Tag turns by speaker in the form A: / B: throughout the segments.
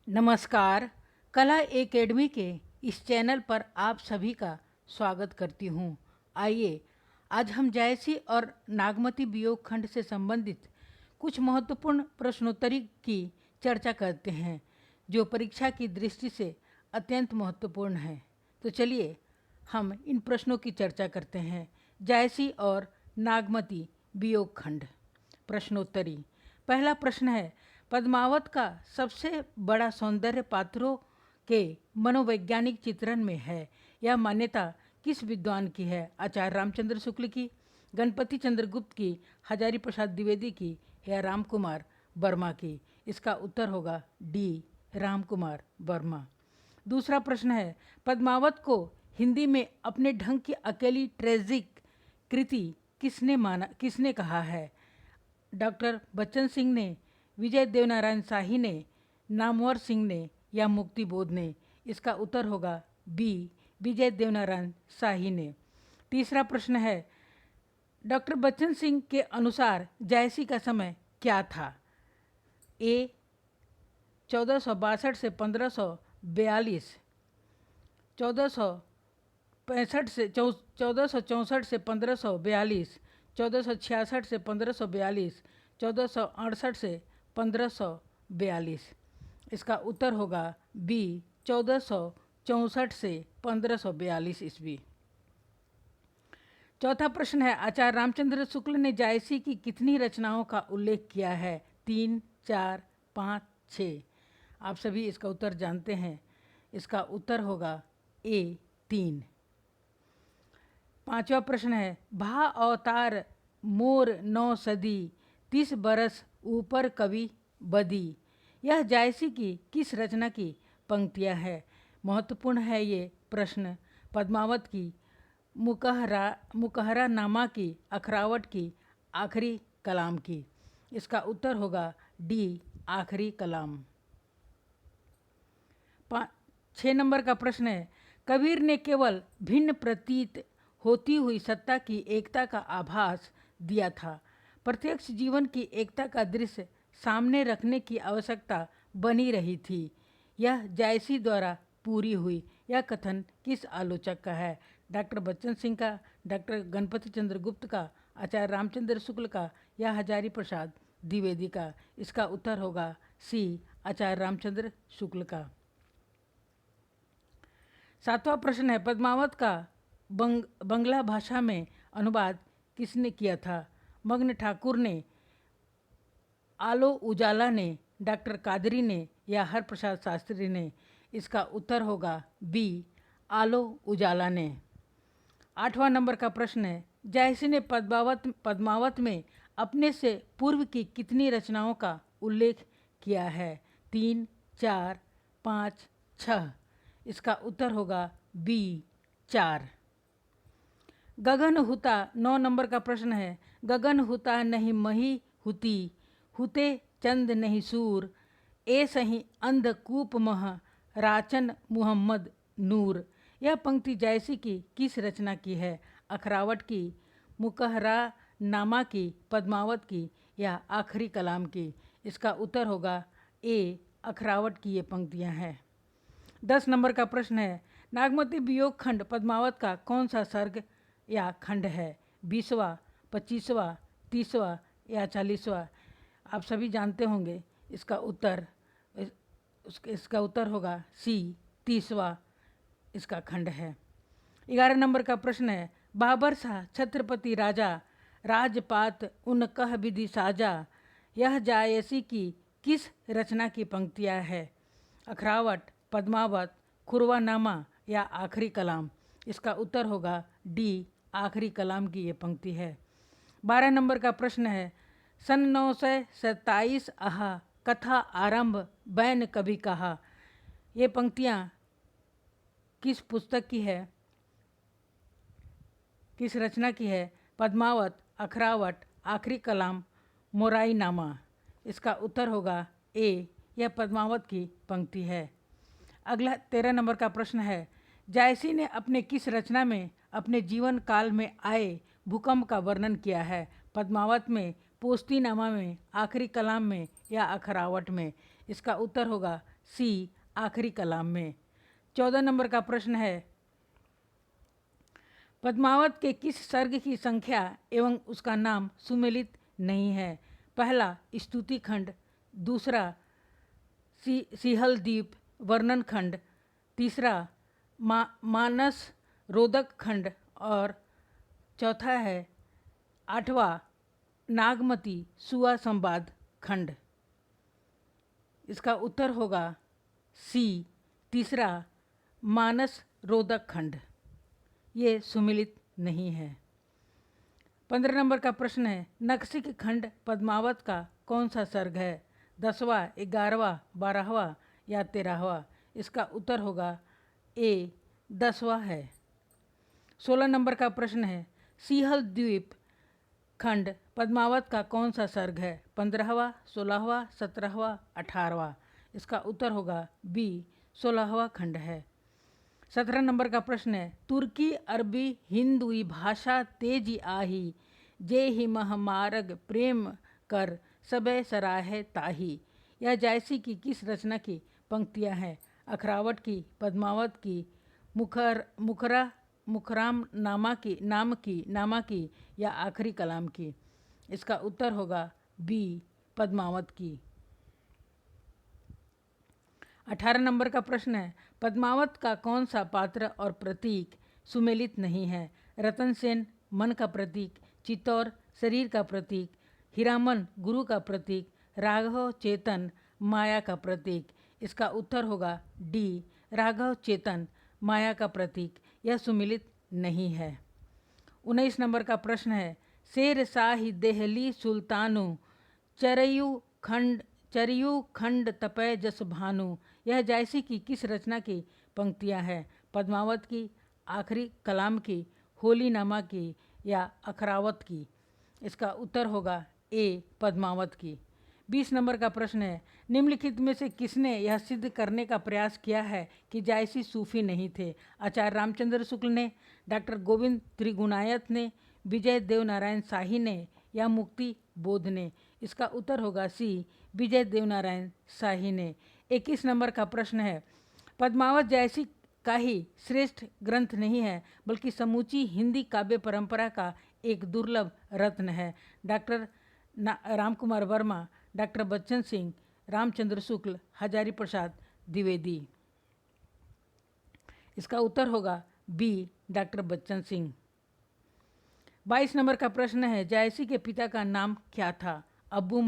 A: नमस्कार। कला एकेडमी के इस चैनल पर आप सभी का स्वागत करती हूँ। आइए आज हम जायसी और नागमती वियोग खंड से संबंधित कुछ महत्वपूर्ण प्रश्नोत्तरी की चर्चा करते हैं जो परीक्षा की दृष्टि से अत्यंत महत्वपूर्ण है। तो चलिए हम इन प्रश्नों की चर्चा करते हैं। जायसी और नागमती वियोग खंड। प्रश्नोत्तरी। पहला प्रश्न है, पद्मावत का सबसे बड़ा सौंदर्य पात्रों के मनोवैज्ञानिक चित्रण में है। यह मान्यता किस विद्वान की है? आचार्य रामचंद्र शुक्ल की, गणपति चंद्र गुप्त की, हजारी प्रसाद द्विवेदी की या राम कुमार वर्मा की? इसका उत्तर होगा डी, राम कुमार वर्मा। दूसरा प्रश्न है, पद्मावत को हिंदी में अपने ढंग की अकेली ट्रेजिक कृति किसने कहा है? डॉक्टर बच्चन सिंह ने, विजय देवनारायण शाही ने, नामवर सिंह ने या मुक्ति बोध ने? इसका उत्तर होगा बी, विजय देवनारायण शाही ने। तीसरा प्रश्न है, डॉक्टर बच्चन सिंह के अनुसार जायसी का समय क्या था? ए 1462 से 1542, 1465 से 1464 से 1542, 1466 से 1542, 1468 से 1542। इसका उत्तर होगा बी, 1464 से 1542 ईस्वी। चौथा प्रश्न है, आचार्य रामचंद्र शुक्ल ने जायसी की कितनी रचनाओं का उल्लेख किया है? 3, 4, 5, 6। आप सभी इसका उत्तर जानते हैं। इसका उत्तर होगा ए, 3। पांचवा प्रश्न है, भा अवतार मोर 9 सदी 30 बरस ऊपर कवि बदी। यह जायसी की किस रचना की पंक्तियां है? महत्वपूर्ण है ये प्रश्न पद्मावत की मुकहरा नामा की, अखरावट की, आखिरी कलाम की। इसका उत्तर होगा डी, आखिरी कलाम। 6 नंबर का प्रश्न है, कबीर ने केवल भिन्न प्रतीत होती हुई सत्ता की एकता का आभास दिया था। प्रत्यक्ष जीवन की एकता का दृश्य सामने रखने की आवश्यकता बनी रही थी। यह जायसी द्वारा पूरी हुई। यह कथन किस आलोचक का है? डॉक्टर बच्चन सिंह का, डॉक्टर गणपति चंद्र गुप्त का, आचार्य रामचंद्र शुक्ल का या हजारी प्रसाद द्विवेदी का? इसका उत्तर होगा सी, आचार्य रामचंद्र शुक्ल का। 7वां प्रश्न है, पद्मावत का बंगला भाषा में अनुवाद किसने किया था? मग्न ठाकुर ने, आलो उजाला ने, डॉक्टर कादरी ने या हरप्रसाद शास्त्री ने? इसका उत्तर होगा बी, आलो उजाला ने। 8वां नंबर का प्रश्न है, जायसी ने पद्मावत में अपने से पूर्व की कितनी रचनाओं का उल्लेख किया है? 3, 4, 5, 6। इसका उत्तर होगा बी, 4। गगन हुता 9 नंबर का प्रश्न है, गगन हुता नहीं मही हुती, हुते चंद नहीं सूर, ए सही अंधकूप मह, राचन मुहम्मद नूर। यह पंक्ति जायसी की किस रचना की है? अखरावट की, मुकहरा नामा की, पद्मावत की या आखिरी कलाम की? इसका उत्तर होगा ए, अखरावट की ये पंक्तियां हैं। 10 नंबर का प्रश्न है, नागमती वियोग खंड पद्मावत का कौन सा सर्ग या खंड है? 20वां, 25वां, 30वां या 40वां? आप सभी जानते होंगे। इसका उत्तर होगा सी, 30वां इसका खंड है। 11 नंबर का प्रश्न है, बाबर शाह छत्रपति राजा, राजपात उन कह विधि साजा। यह जायसी की किस रचना की पंक्तियां है? अखरावट, पद्मावत, खुरवानामा या आखिरी कलाम? इसका उत्तर होगा डी, आखिरी कलाम की ये पंक्ति है। 12 नंबर का प्रश्न है, सन 927 आहा, कथा आरंभ बैन कभी कहा। ये पंक्तियाँ किस पुस्तक की है, किस रचना की है? पद्मावत, अखरावट, आखिरी कलाम, मोराई नामा? इसका उत्तर होगा ए, यह पद्मावत की पंक्ति है। अगला 13 नंबर का प्रश्न है, जायसी ने अपने किस रचना में अपने जीवन काल में आए भूकंप का वर्णन किया है? पद्मावत में, पोस्तीनामा में, आखिरी कलाम में या अखरावट में? इसका उत्तर होगा सी आखिरी कलाम में। 14 नंबर का प्रश्न है, पद्मावत के किस सर्ग की संख्या एवं उसका नाम सुमेलित नहीं है? पहला स्तुति खंड, दूसरा सिहल द्वीप वर्णन खंड, तीसरा मानस रोदक खंड और चौथा है 8वां नागमती सुआ संवाद खंड। इसका उत्तर होगा सी तीसरा मानस रोदक खंड, ये सुमिलित नहीं है। 15 नंबर का प्रश्न है, नखशिख खंड पद्मावत का कौन सा सर्ग है? 10वां, 11वां, 12वां या 13वां? इसका उत्तर होगा ए 10वां है। 16 नंबर का प्रश्न है, सिहल द्वीप खंड पद्मावत का कौन सा सर्ग है? 15वां, 16वां, 17वां, 18वां? इसका उत्तर होगा बी 16वां खंड है। 17 नंबर का प्रश्न है, तुर्की अरबी हिंदुई भाषा तेजी आही, जे ही महामार्ग प्रेम कर सबे सराहे ताही। यह जायसी की किस रचना की पंक्तियां हैं? अखरावट की, पद्मावत की, मुखराम नामा की या आखिरी कलाम की? इसका उत्तर होगा बी पद्मावत की। 18 नंबर का प्रश्न है, पद्मावत का कौन सा पात्र और प्रतीक सुमेलित नहीं है? रतन सेन मन का प्रतीक, चित्तौर शरीर का प्रतीक, हीरामन गुरु का प्रतीक, राघव चेतन माया का प्रतीक? इसका उत्तर होगा डी राघव चेतन माया का प्रतीक, यह सुमेलित नहीं है। 19 नंबर का प्रश्न है, शेर शाही देहली सुल्तानु चरयू खंड तपय जस भानु। यह जायसी की किस रचना की पंक्तियां हैं? पद्मावत की, आखिरी कलाम की, होली नामा की या अखरावत की? इसका उत्तर होगा ए पद्मावत की। 20 नंबर का प्रश्न है, निम्नलिखित में से किसने यह सिद्ध करने का प्रयास किया है कि जायसी सूफी नहीं थे? आचार्य रामचंद्र शुक्ल ने, डॉक्टर गोविंद त्रिगुणायत ने, विजय देवनारायण शाही ने या मुक्ति बोध ने? इसका उत्तर होगा सी विजय देवनारायण शाही ने। 21 नंबर का प्रश्न है, पद्मावत जायसी का ही श्रेष्ठ ग्रंथ नहीं है बल्कि समूची हिंदी काव्य परंपरा का एक दुर्लभ रत्न है। Doctor Ramkumar Verma, doctor Bachchan Singh, Ramchandra Shukla, Hazari Prasad Dwivedi? इसका उत्तर होगा B doctor Bachchan Singh. 22 number का प्रश्न है, जायसी के पिता का नाम क्या था? अब्बू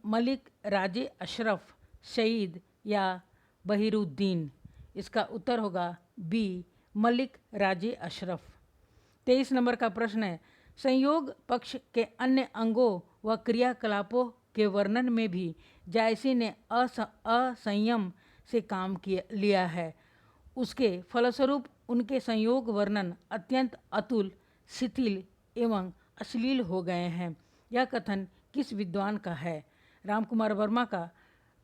A: मलिक राजे अशरफ, शहीद या बहिरुद्दीन? इसका उत्तर होगा बी मलिक राजे अशरफ। 23 नंबर का प्रश्न है, संयोग पक्ष के अन्य अंगों व क्रियाकलापों के वर्णन में भी जायसी ने असंयम से काम लिया है। उसके फलस्वरूप उनके संयोग वर्णन अत्यंत अतुल, शिथिल एवं अश्लील हो गए हैं। यह कथन किस विद्वान का है? रामकुमार वर्मा का,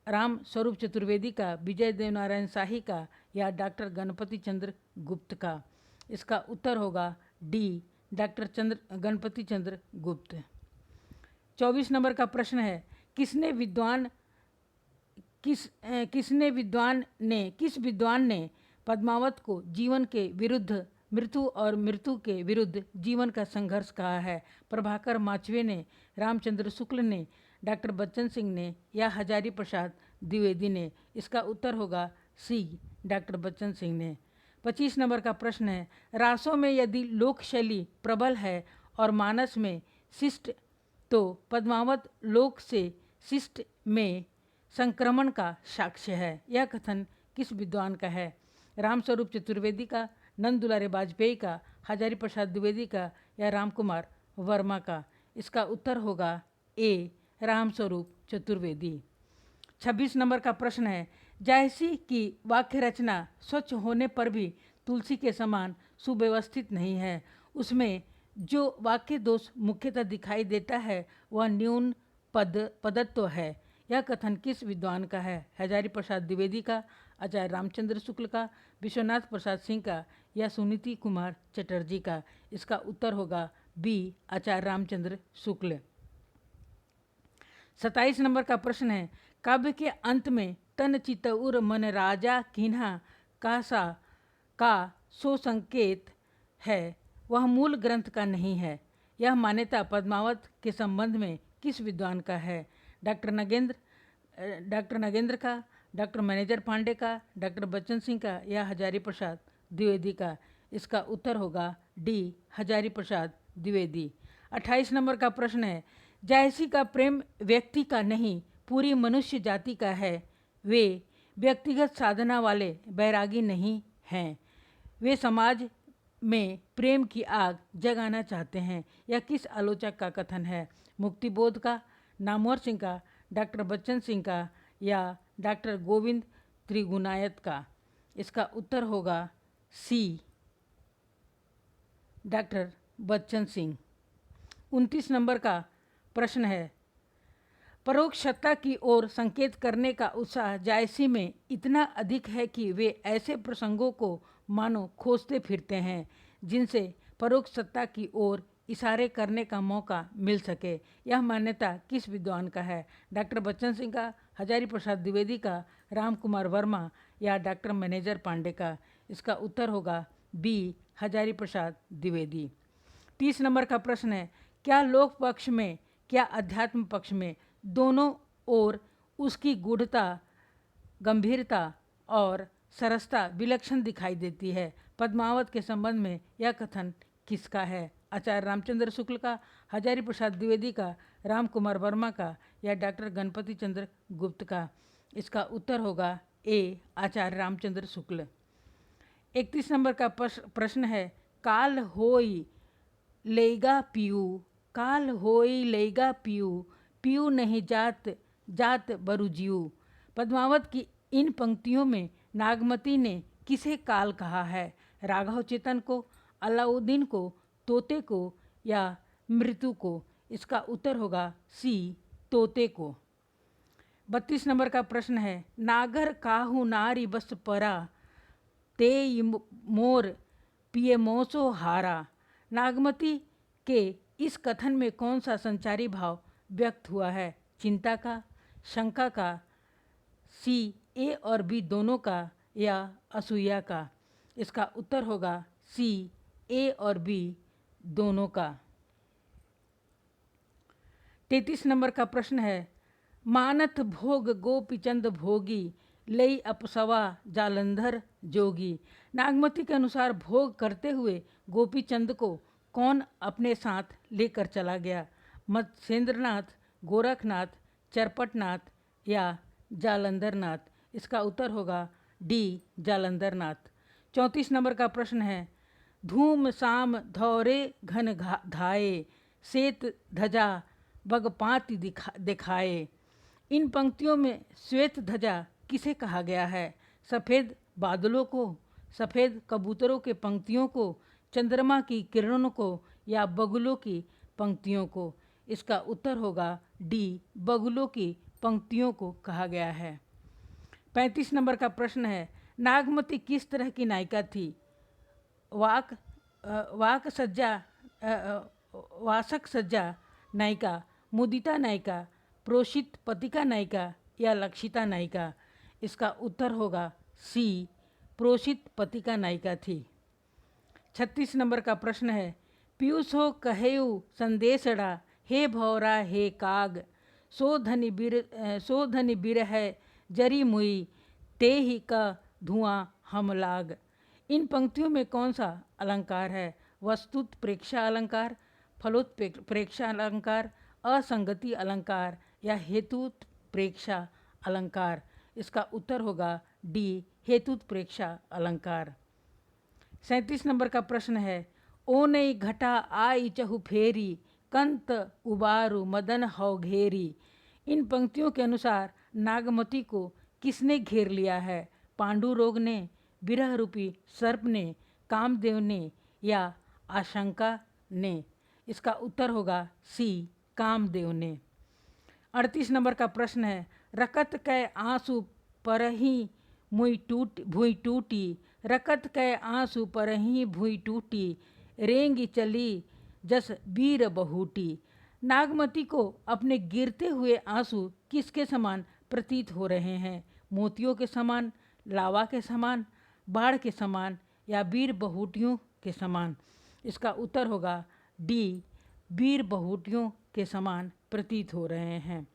A: राम स्वरूप चतुर्वेदी का, विजय देवनारायण शाही का या डॉक्टर गणपति चंद्र गुप्त का? इसका उत्तर होगा डी डॉक्टर गणपति चंद्र गुप्त। 24 नंबर का प्रश्न है, किस विद्वान ने पद्मावत को जीवन के विरुद्ध मृत्यु और मृत्यु के विरुद्ध जीवन का संघर्ष कहा है? प्रभाकर माचवे ने, रामचंद्र शुक्ल ने, डॉक्टर बच्चन सिंह ने या हजारी प्रसाद द्विवेदी ने? इसका उत्तर होगा सी डॉक्टर बच्चन सिंह ने। 25 नंबर का प्रश्न है, रासों में यदि लोक शैली प्रबल है और मानस में शिष्ट, तो पद्मावत लोक से शिष्ट में संक्रमण का साक्ष्य है। यह कथन किस विद्वान का है? रामस्वरूप चतुर्वेदी का, नंद दुलारे वाजपेयी का, हजारी प्रसाद द्विवेदी का या रामकुमार वर्मा का? इसका उत्तर होगा ए रामस्वरूप चतुर्वेदी। 26 नंबर का प्रश्न है, जायसी की वाक्य रचना स्वच्छ होने पर भी तुलसी के समान सुव्यवस्थित नहीं है। उसमें जो वाक्य दोष मुख्यतः दिखाई देता है वह न्यून पदत्व है। यह कथन किस विद्वान का है? हजारी प्रसाद द्विवेदी का, आचार्य रामचंद्र शुक्ल का, विश्वनाथ प्रसाद सिंह का या सुनीति कुमार चटर्जी का? इसका उत्तर होगा बी आचार्य रामचंद्र शुक्ल। 27 नंबर का प्रश्न है, काव्य के अंत में तन चितउर मन राजा किन्हा कासा का सो संकेत है वह मूल ग्रंथ का नहीं है। यह मान्यता पद्मावत के संबंध में किस विद्वान का है? डॉक्टर नगेंद्र का, डॉक्टर मैनेजर पांडे का, डॉक्टर बच्चन सिंह का या हजारी प्रसाद द्विवेदी का? इसका उत्तर होगा डी, हजारी प्रसाद द्विवेदी। 28 नंबर का प्रश्न है, जायसी का प्रेम व्यक्ति का नहीं पूरी मनुष्य जाति का है। वे व्यक्तिगत साधना वाले बैरागी नहीं हैं। वे समाज में प्रेम की आग जगाना चाहते हैं। यह किस आलोचक का कथन है? मुक्तिबोध का, नामवर सिंह का, डॉक्टर बच्चन सिंह का या डॉक्टर गोविंद त्रिगुणायत का? इसका उत्तर होगा सी, डॉक्टर बच्चन सिंह। 29 नंबर का प्रश्न है, परोक्ष सत्ता की ओर संकेत करने का उत्साह जायसी में इतना अधिक है कि वे ऐसे प्रसंगों को मानो खोजते फिरते हैं जिनसे परोक्ष सत्ता की ओर इशारे करने का मौका मिल सके। यह मान्यता किस विद्वान का है? डॉक्टर बच्चन सिंह का, हजारी प्रसाद द्विवेदी का, राम कुमार वर्मा या डॉक्टर मैनेजर पांडे का? इसका उत्तर होगा बी, हजारी प्रसाद द्विवेदी। 30 नंबर का प्रश्न है, क्या लोक पक्ष में क्या अध्यात्म पक्ष में दोनों ओर उसकी गूढ़ता, गंभीरता और सरसता विलक्षण दिखाई देती है? पद्मावत के संबंध में यह कथन किसका है? आचार्य रामचंद्र शुक्ल का, हजारी प्रसाद द्विवेदी का, राम कुमार वर्मा का या डॉक्टर गणपति चंद्र गुप्त का? इसका उत्तर होगा ए, आचार्य रामचंद्र शुक्ल। 31 नंबर का प्रश्न है, काल होई लेगा पियू, काल होई लेगा पियू, पियू नहीं जात जात बरुजियू। पद्मावत की इन पंक्तियों में नागमती ने किसे काल कहा है? राघव चेतन को, अलाउद्दीन को, तोते को या मृत्यु को? इसका उत्तर होगा सी, तोते को। 32 नंबर का प्रश्न है, नागर काहू नारी बस परा, ते मोर पिए मोसो हारा। नागमती के इस कथन में कौन सा संचारी भाव व्यक्त हुआ है? चिंता का, शंका का, सी, ए और बी दोनों का या असूया का? इसका उत्तर होगा सी, ए और बी दोनों का। 33 नंबर का प्रश्न है, मानथ भोग गोपीचंद भोगी, लई अपसवा जालंधर जोगी। नागमती के अनुसार भोग करते हुए गोपीचंद को कौन अपने साथ लेकर चला गया? मत्स्येंद्रनाथ, गोरखनाथ, चरपटनाथ या जालंधरनाथ? इसका उत्तर होगा डी, जालंधरनाथ। 34 नंबर का प्रश्न है, धूम साम धौरे घन धाये, श्वेत ध्वजा बगपाति दिखाए। इन पंक्तियों में श्वेत ध्वजा किसे कहा गया है? सफ़ेद बादलों को, सफ़ेद कबूतरों के पंक्तियों को, चंद्रमा की किरणों को या बगुलों की पंक्तियों को? इसका उत्तर होगा डी, बगुलों की पंक्तियों को कहा गया है। 35 नंबर का प्रश्न है, नागमती किस तरह की नायिका थी? वासक सज्जा नायिका, मुदिता नायिका, प्रोषित पतिका नायिका या लक्षिता नायिका? इसका उत्तर होगा सी, प्रोषित पतिका नायिका थी। 36 नंबर का प्रश्न है, पीयूष हो कहेऊ संदेशड़ा, हे भौरा हे काग, सो धनि बिर है जरी मुई, ते ही का धुआं हम लाग। इन पंक्तियों में कौन सा अलंकार है? वस्तुत प्रेक्षा अलंकार, फलोत प्रेक्षा अलंकार, असंगति अलंकार या हेतुत प्रेक्षा अलंकार? इसका उत्तर होगा डी, हेतुत प्रेक्षा अलंकार। 37 नंबर का प्रश्न है, ओ नई घटा आई चहु फेरी, कंत उबारू मदन हौ घेरी। इन पंक्तियों के अनुसार नागमती को किसने घेर लिया है? पांडु रोग ने, विरह रूपी सर्प ने, कामदेव ने या आशंका ने? इसका उत्तर होगा सी, कामदेव ने। 38 नंबर का प्रश्न है, रकत कै आंसू परही भुई टूटी, रकत कै आंसू परही भुई टूटी, रेंगी चली जस वीर बहूटी। नागमती को अपने गिरते हुए आंसू किसके समान प्रतीत हो रहे हैं? मोतियों के समान, लावा के समान, बाढ़ के समान या वीर बहुटियों के समान। इसका उत्तर होगा डी, वीर बहुटियों के समान प्रतीत हो रहे हैं।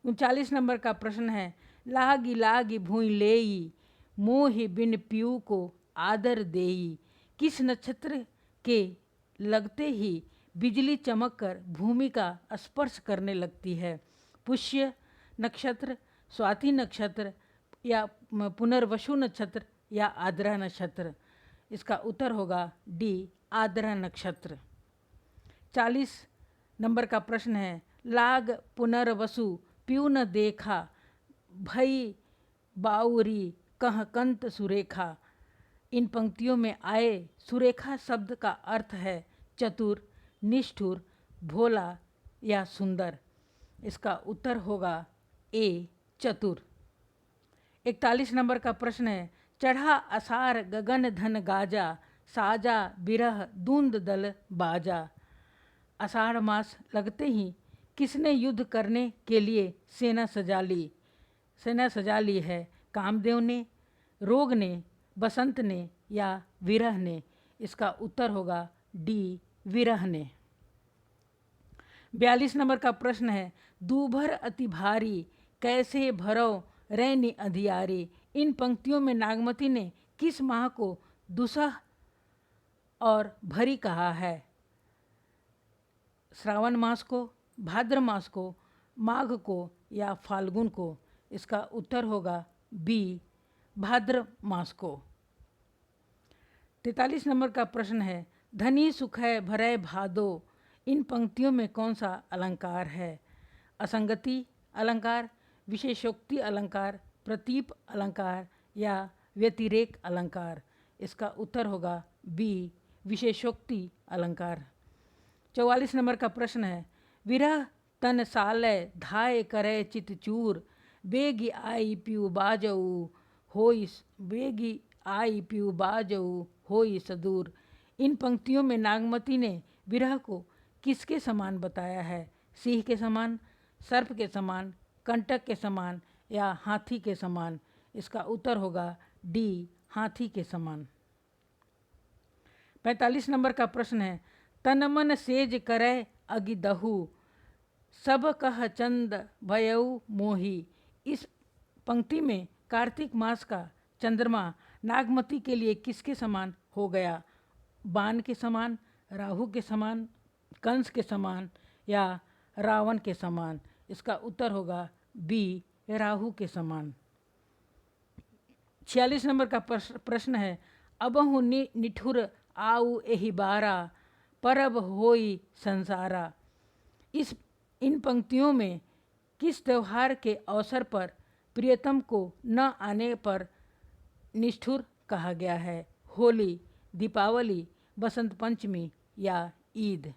A: 39 नंबर का प्रश्न है, लागी लागी भूई लेई, मोहि बिन पीऊ को आदर देई। किस नक्षत्र के लगते ही बिजली चमककर भूमि का स्पर्श करने लगती है? पुष्य नक्षत्र, स्वाति नक्षत्र या पुनर्वसु नक्षत्र या आद्रा नक्षत्र। इसका उत्तर होगा डी, आद्रा नक्षत्र। 40 नंबर का प्रश्न है, लाग पुनर्वसु प्यू न देखा, भई बाउरी कह कंत सुरेखा। इन पंक्तियों में आए सुरेखा शब्द का अर्थ है चतुर, निष्ठुर, भोला या सुंदर। इसका उत्तर होगा ए, चतुर। 41 नंबर का प्रश्न है, चढ़ा असार गगन धन गाजा, साजा बिरह दूंद दल बाजा। आषाढ़ मास लगते ही किसने युद्ध करने के लिए सेना सजा ली है? कामदेव ने, रोग ने, बसंत ने या विरह ने। इसका उत्तर होगा डी, विरह ने। 42 नंबर का प्रश्न है, दूभर अति भारी, कैसे भरो रैनी अधियारी। इन पंक्तियों में नागमती ने किस माह को दुसह और भरी कहा है? श्रावण मास को, भाद्र मास को, माघ को या फाल्गुन को। इसका उत्तर होगा बी, भाद्र मास को। 43 नंबर का प्रश्न है, धनी सुखै भरै भादो। इन पंक्तियों में कौन सा अलंकार है? असंगति अलंकार, विशेषोक्ति अलंकार, प्रतीप अलंकार या व्यतिरेक अलंकार। इसका उत्तर होगा बी, विशेषोक्ति अलंकार। 44 नंबर का प्रश्न है, विरह तन सालय धाय करे चित चूर, बेगी आई पीऊ बाजऊ होई, बेगी आई पीऊ बाजऊ होई सदूर। इन पंक्तियों में नागमती ने विरह को किसके समान बताया है? सिंह के समान, सर्प के समान, कंटक के समान या हाथी के समान। इसका उत्तर होगा डी, हाथी के समान। 45 नंबर का प्रश्न है, तन मन सेज करे अगि दहु, सब कह चंद भयऊ मोही। इस पंक्ति में कार्तिक मास का चंद्रमा नागमती के लिए किसके समान हो गया? बाण के समान, राहु के समान, कंस के समान या रावण के समान। इसका उत्तर होगा बी, राहु के समान। 46 नंबर का प्रश्न है, अबहु निठुर आऊ एहि बारा, परब होई संसारा। इन पंक्तियों में किस त्यौहार के अवसर पर प्रियतम को न आने पर निष्ठुर कहा गया है? होली, दीपावली, बसंत पंचमी या ईद।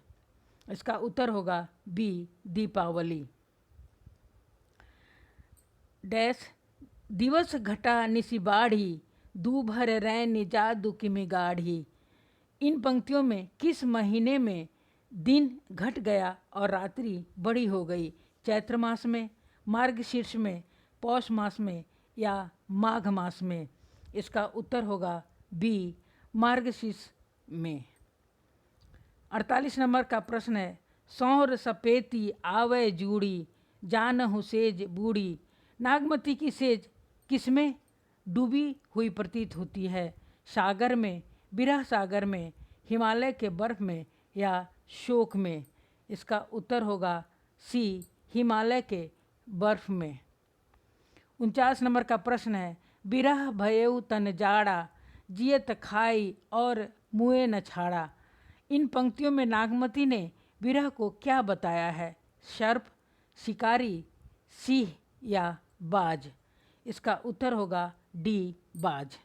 A: इसका उत्तर होगा बी, दीपावली। डैश दिवस घटा निसी बाढ़ी, दूभर रैनी जादू किमि गाढ़ी। इन पंक्तियों में किस महीने में दिन घट गया और रात्रि बड़ी हो गई? चैत्र मास में, मार्गशीर्ष में, पौष मास में या माघ मास में। इसका उत्तर होगा बी, मार्गशीर्ष में। 48 नंबर का प्रश्न है, सौर सपेती आवे जूड़ी, जानहु सेज बूढ़ी। नागमती की सेज किसमें डूबी हुई प्रतीत होती है? सागर में, विरह सागर में, हिमालय के बर्फ में या शोक में। इसका उत्तर होगा सी, हिमालय के बर्फ में। 49 नंबर का प्रश्न है, बिरह भयऊ तन जाड़ा, जियत खाई और मुए न छाड़ा। इन पंक्तियों में नागमती ने विरह को क्या बताया है? सर्प, शिकारी, सिंह या बाज। इसका उत्तर होगा डी, बाज।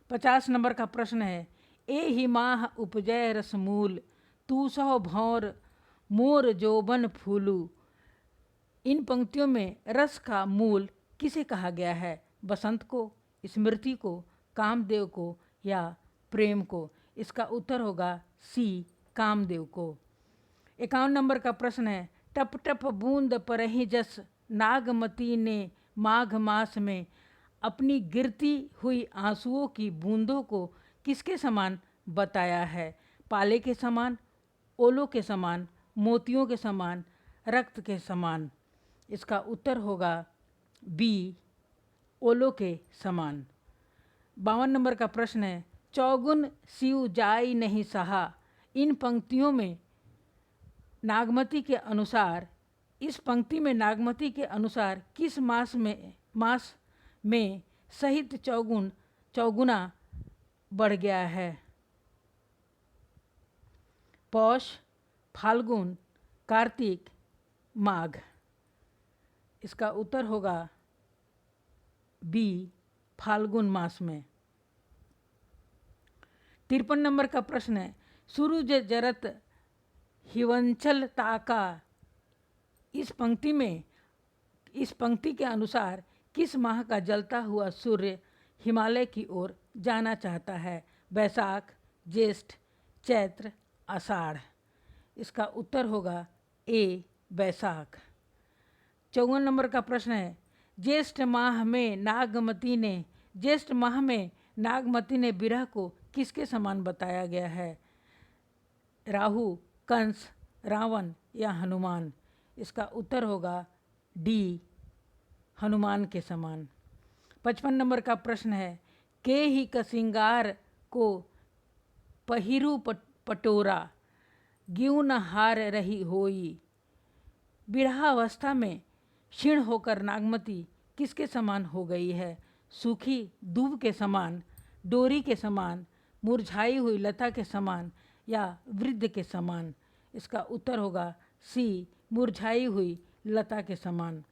A: 50 नंबर का प्रश्न है, ए ही माह उपजय रसमूल, तू सौ भौर मोर जोबन फूलू। इन पंक्तियों में रस का मूल किसे कहा गया है? बसंत को, स्मृति को, कामदेव को या प्रेम को। इसका उत्तर होगा सी, कामदेव को। 51 नंबर का प्रश्न है, टप टप बूंद परहि जस, नागमती ने माघ मास में अपनी गिरती हुई आंसुओं की बूंदों को किसके समान बताया है? पाले के समान, ओलों के समान, मोतियों के समान, रक्त के समान। इसका उत्तर होगा बी, ओलों के समान। 52 नंबर का प्रश्न है, चौगुन सिउ जाई नहीं सहा। इन पंक्तियों में नागमती के अनुसार, इस पंक्ति में नागमती के अनुसार किस मास में सहित चौगुना बढ़ गया है? पौष, फाल्गुन, कार्तिक, माघ। इसका उत्तर होगा बी, फाल्गुन मास में। 53 नंबर का प्रश्न है, सूरज जरत हिवंचल ताका। इस पंक्ति के अनुसार किस माह का जलता हुआ सूर्य हिमालय की ओर जाना चाहता है? बैसाख, ज्येष्ठ, चैत्र, आषाढ़। इसका उत्तर होगा ए, बैसाख। 54 नंबर का प्रश्न है, ज्येष्ठ माह में नागमती ने विरह को किसके समान बताया गया है? राहु, कंस, रावण या हनुमान। इसका उत्तर होगा डी, हनुमान के समान। 55 नंबर का प्रश्न है, के ही का सिंगार को पहिरू पटोरा, ग्यू न हार रही होई। विरहावस्था में क्षीण होकर नागमती किसके समान हो गई है? सूखी दूब के समान, डोरी के समान, मुरझाई हुई लता के समान या वृद्ध के समान। इसका उत्तर होगा सी, मुरझाई हुई लता के समान।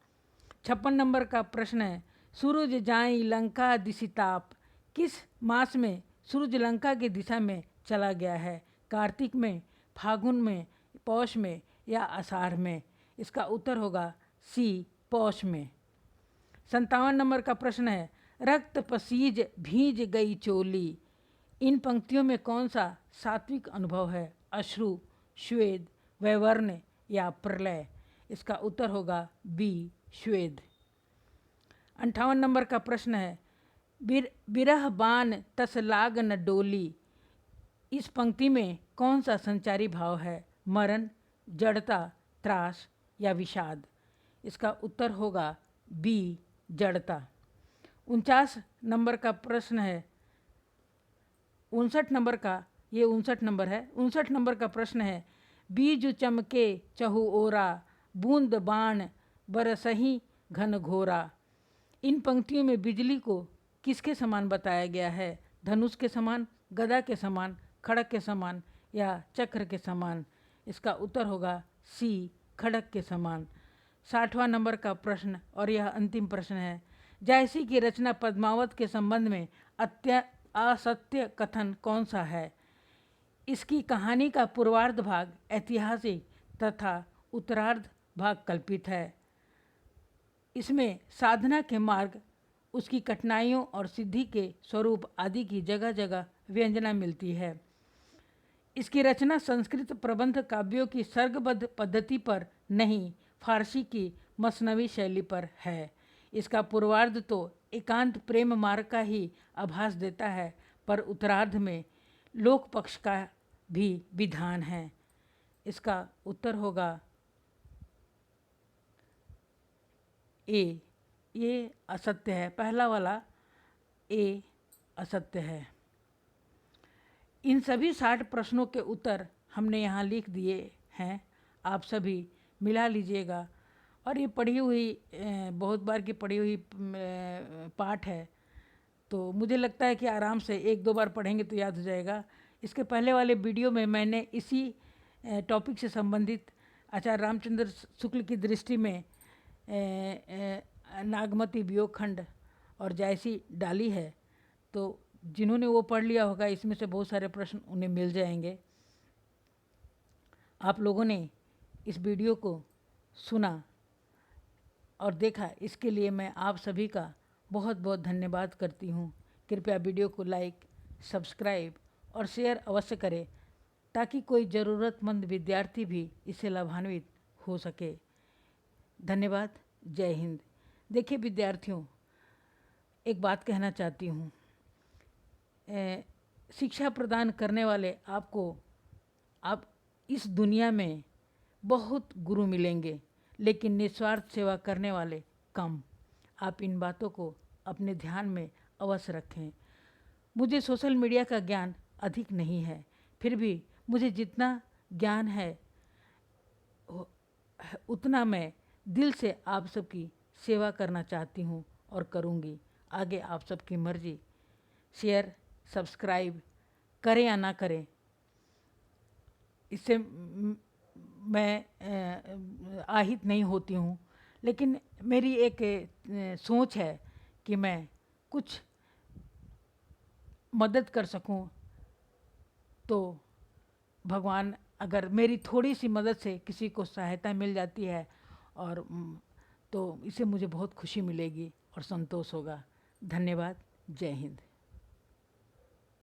A: 56 नंबर का प्रश्न है, सूरज जाई लंका दिशिताप। किस मास में सूरज लंका की दिशा में चला गया है? कार्तिक में, फागुन में, पौष में या आषाढ़ में। इसका उत्तर होगा सी, पौष में। 57 नंबर का प्रश्न है, रक्त पसीज भीज गई चोली। इन पंक्तियों में कौन सा सात्विक अनुभव है? अश्रु, श्वेद, वैवर्ण या प्रलय। इसका उत्तर होगा बी, श्वेद। 58 नंबर का प्रश्न है, बिरह बान तस लाग न डोली। इस पंक्ति में कौन सा संचारी भाव है? मरण, जड़ता, त्रास या विषाद। इसका उत्तर होगा बी, जड़ता। 49 नंबर का प्रश्न है, 59 नंबर का, ये 59 नंबर है। 59 नंबर का प्रश्न है, बीज चमके चहु ओरा, बूंद बाण बरसही घन घोरा। इन पंक्तियों में बिजली को किसके समान बताया गया है? धनुष के समान, गदा के समान, खड़ग के समान या चक्र के समान। इसका उत्तर होगा सी, खड़ग के समान। 60वां नंबर का प्रश्न और यह अंतिम प्रश्न है, जायसी की रचना पद्मावत के संबंध में असत्य कथन कौन सा है? इसकी कहानी का पूर्वार्ध भाग ऐतिहासिक तथा उत्तरार्ध भाग कल्पित है। इसमें साधना के मार्ग, उसकी कठिनाइयों और सिद्धि के स्वरूप आदि की जगह जगह व्यंजना मिलती है। इसकी रचना संस्कृत प्रबंध काव्यों की सर्गबद्ध पद्धति पर नहीं, फारसी की मसनवी शैली पर है। इसका पूर्वार्ध तो एकांत प्रेम मार्ग का ही आभास देता है, पर उत्तरार्ध में लोक पक्ष का भी विधान है। इसका उत्तर होगा ए, ये असत्य है। पहला वाला ए असत्य है। इन सभी 60 प्रश्नों के उत्तर हमने यहाँ लिख दिए हैं, आप सभी मिला लीजिएगा। और ये पढ़ी हुई बहुत बार की पढ़ी हुई पाठ है, तो मुझे लगता है कि आराम से 1-2 बार पढ़ेंगे तो याद हो जाएगा। इसके पहले वाले वीडियो में मैंने इसी टॉपिक से संबंधित आचार्य रामचंद्र शुक्ल की दृष्टि में नागमती वियोग खंड और जायसी डाली है, तो जिन्होंने वो पढ़ लिया होगा, इसमें से बहुत सारे प्रश्न उन्हें मिल जाएंगे। आप लोगों ने इस वीडियो को सुना और देखा, इसके लिए मैं आप सभी का बहुत बहुत धन्यवाद करती हूँ। कृपया वीडियो को लाइक, सब्सक्राइब और शेयर अवश्य करें, ताकि कोई ज़रूरतमंद विद्यार्थी भी इससे लाभान्वित हो सके। धन्यवाद। जय हिंद। देखिए विद्यार्थियों, एक बात कहना चाहती हूँ। शिक्षा प्रदान करने वाले आपको आप इस दुनिया में बहुत गुरु मिलेंगे, लेकिन निस्वार्थ सेवा करने वाले कम। आप इन बातों को अपने ध्यान में अवश्य रखें। मुझे सोशल मीडिया का ज्ञान अधिक नहीं है, फिर भी मुझे जितना ज्ञान है उतना मैं दिल से आप सबकी सेवा करना चाहती हूँ और करूँगी। आगे आप सबकी मर्ज़ी। शेयर सब्सक्राइब करें या ना करें, इससे मैं आहित नहीं होती हूँ, लेकिन मेरी एक सोच है कि मैं कुछ मदद कर सकूँ। तो भगवान, अगर मेरी थोड़ी सी मदद से किसी को सहायता मिल जाती है और तो इससे मुझे बहुत खुशी मिलेगी और संतोष होगा। धन्यवाद। जय हिंद।